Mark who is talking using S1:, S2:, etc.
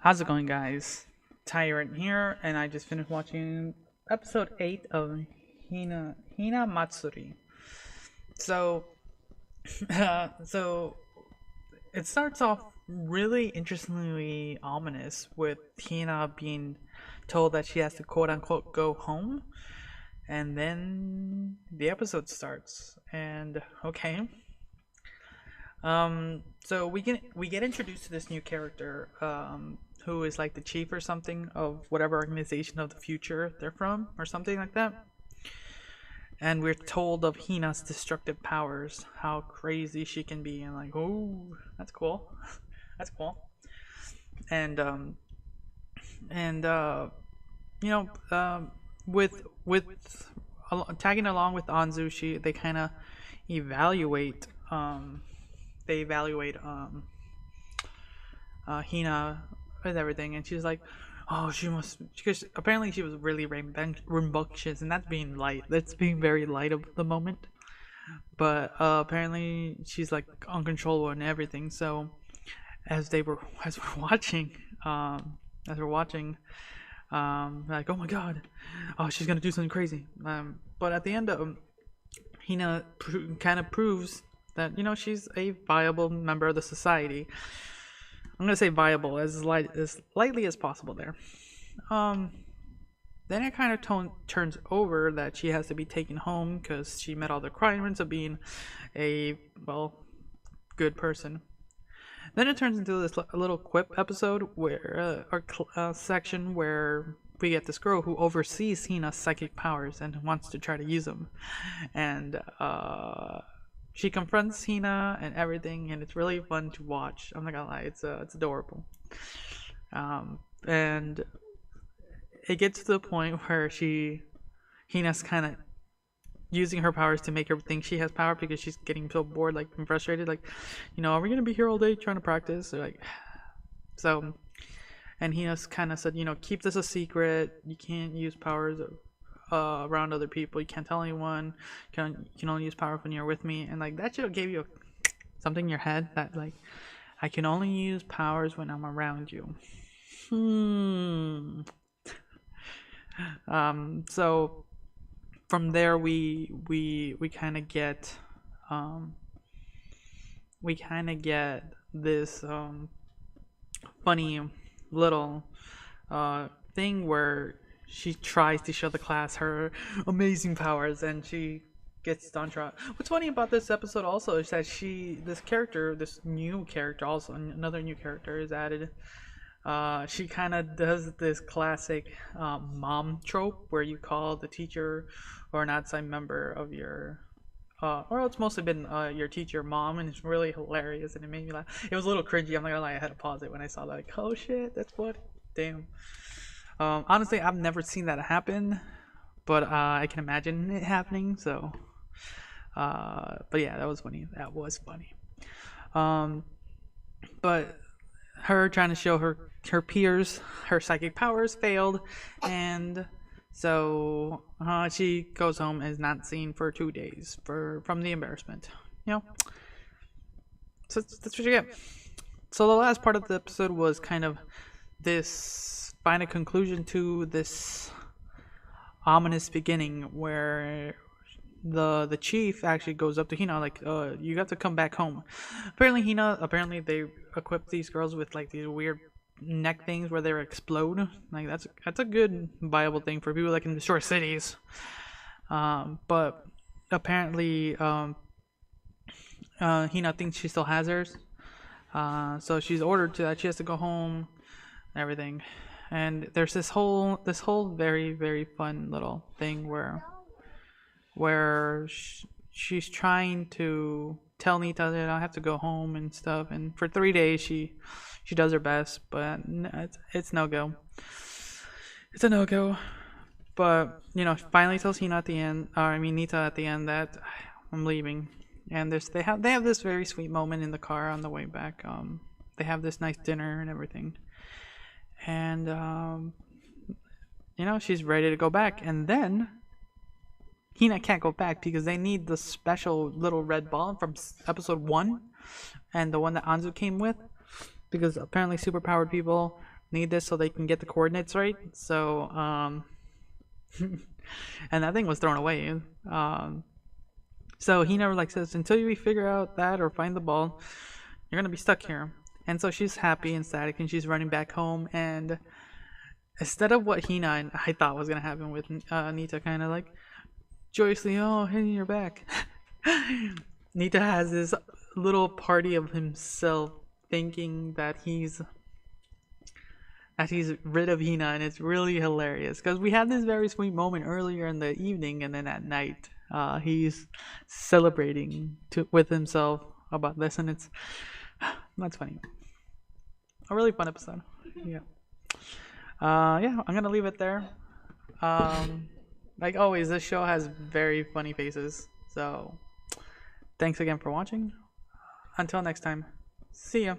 S1: How's it going, guys? Tyrant here, and I just finished watching episode 8 of Hinamatsuri. So, so it starts off really interestingly ominous with Hina being told that she has to quote unquote go home, and then the episode starts. And okay, so we get introduced to this new character, who is like the chief or something of whatever organization of the future they're from, or something like that. And we're told of Hina's destructive powers, how crazy she can be, and like, oh, that's cool, that's cool. And and you know, with tagging along with Anzu, they kind of evaluate they evaluate Hina with everything, and she's like, "Oh, she must," because apparently she was really rambunctious, and that's being light. That's being very light of the moment. But apparently she's like uncontrollable and everything. So as we're watching, as we're watching, like, oh my god, oh, she's gonna do something crazy. But at the end of Hina kind of proves that she's a viable member of the society. I'm gonna say viable as lightly as possible there. Um, then it kind of turns over that she has to be taken home because she met all the requirements of being a good person. Then it turns into this little quip episode where section where we get this girl who oversees Hina's psychic powers and wants to try to use them, and she confronts Hina and everything, and it's really fun to watch. I'm not gonna lie, it's adorable. And it gets to the point where Hina's kind of using her powers to make her think she has power because she's getting so bored, like, and frustrated. Like, are we gonna be here all day trying to practice? Or like, so. And Hina's kind of said, keep this a secret. You can't use powers around other people. You can't tell anyone. You can only use power when you're with me. And like that should give you something in your head that like, I can only use powers when I'm around you. So from there we kind of get this funny little thing where she tries to show the class her amazing powers, and she gets downtrodden. What's funny about this episode also is that this new character, also another new character is added. She kind of does this classic mom trope where you call the teacher or an outside member of your or it's mostly been your teacher mom, and it's really hilarious, and it made me laugh. It was a little cringy, I'm not gonna lie, I had to pause it when I saw that, like, oh shit, that's funny. Damn. Honestly, I've never seen that happen, but I can imagine it happening, so but yeah, that was funny. But her trying to show her peers her psychic powers failed, and so she goes home and is not seen for 2 days from the embarrassment. So that's what you get. So the last part of the episode was kind of this final conclusion to this ominous beginning where the chief actually goes up to Hina like, you got to come back home. Apparently they equip these girls with like these weird neck things where they explode. Like that's a good viable thing for people that can destroy cities. But apparently Hina thinks she still has hers. So she's ordered to that she has to go home and everything. And there's this whole very, very fun little thing where she's trying to tell Nita that I have to go home and stuff, and for 3 days she does her best, but it's no go. It's a no go. But finally tells Hina at the end, or I mean Nita at the end, that I'm leaving. And they have this very sweet moment in the car on the way back. They have this nice dinner and everything, and she's ready to go back, and then Hina can't go back because they need the special little red ball from episode 1 and the one that Anzu came with, because apparently superpowered people need this so they can get the coordinates right. So and that thing was thrown away. So Hina like says, until we figure out that or find the ball, you're gonna be stuck here. And so she's happy and ecstatic, and she's running back home. And instead of what Hina and I thought was gonna happen with Nita, kind of like joyously, oh, hey, you're back. Nita has this little party of himself, thinking that he's rid of Hina, and it's really hilarious because we had this very sweet moment earlier in the evening, and then at night, he's celebrating with himself about this, and that's funny. A really fun episode. Yeah. Yeah, I'm gonna leave it there. Like always, this show has very funny faces. So, thanks again for watching. Until next time, see ya.